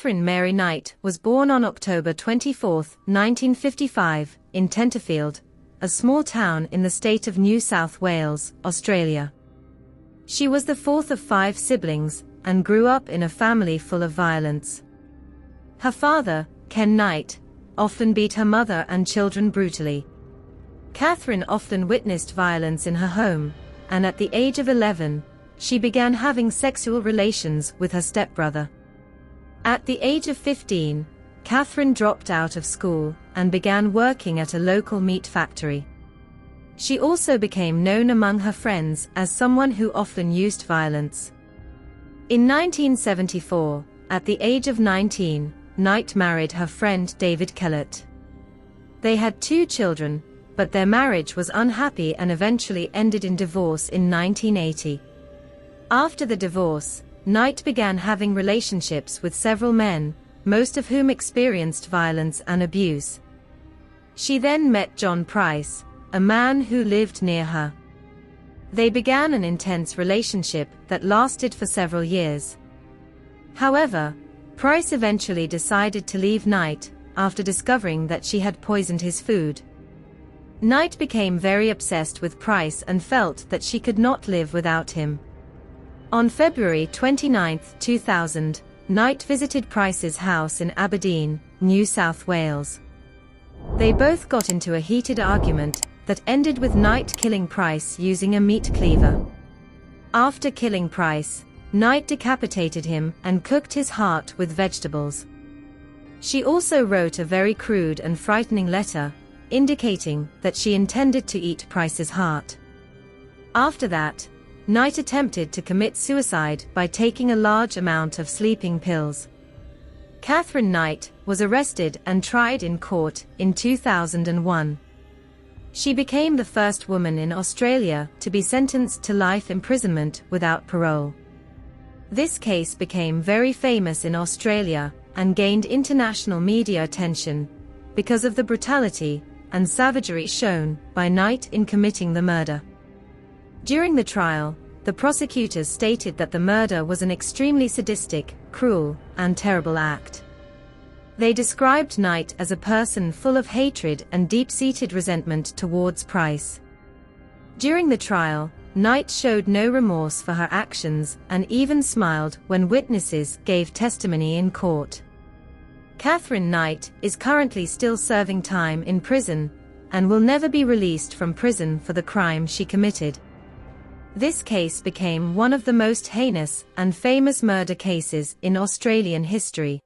Katherine Mary Knight was born on October 24, 1955, in Tenterfield, a small town in the state of New South Wales, Australia. She was the fourth of 5 siblings, and grew up in a family full of violence. Her father, Ken Knight, often beat her mother and children brutally. Katherine often witnessed violence in her home, and at the age of 11, she began having sexual relations with her stepbrother. At the age of 15, Katherine dropped out of school and began working at a local meat factory. She also became known among her friends as someone who often used violence. In 1974, at the age of 19, Knight married her friend David Kellett. They had 2 children, but their marriage was unhappy and eventually ended in divorce in 1980. After the divorce, Knight began having relationships with several men, most of whom experienced violence and abuse. She then met John Price, a man who lived near her. They began an intense relationship that lasted for several years. However, Price eventually decided to leave Knight after discovering that she had poisoned his food. Knight became very obsessed with Price and felt that she could not live without him. On February 29, 2000, Knight visited Price's house in Aberdeen, New South Wales. They both got into a heated argument that ended with Knight killing Price using a meat cleaver. After killing Price, Knight decapitated him and cooked his heart with vegetables. She also wrote a very crude and frightening letter, indicating that she intended to eat Price's heart. After that, Knight attempted to commit suicide by taking a large amount of sleeping pills. Katherine Knight was arrested and tried in court in 2001. She became the first woman in Australia to be sentenced to life imprisonment without parole. This case became very famous in Australia and gained international media attention because of the brutality and savagery shown by Knight in committing the murder. During the trial, the prosecutors stated that the murder was an extremely sadistic, cruel, and terrible act. They described Knight as a person full of hatred and deep-seated resentment towards Price. During the trial, Knight showed no remorse for her actions and even smiled when witnesses gave testimony in court. Katherine Knight is currently still serving time in prison and will never be released from prison for the crime she committed. This case became one of the most heinous and famous murder cases in Australian history.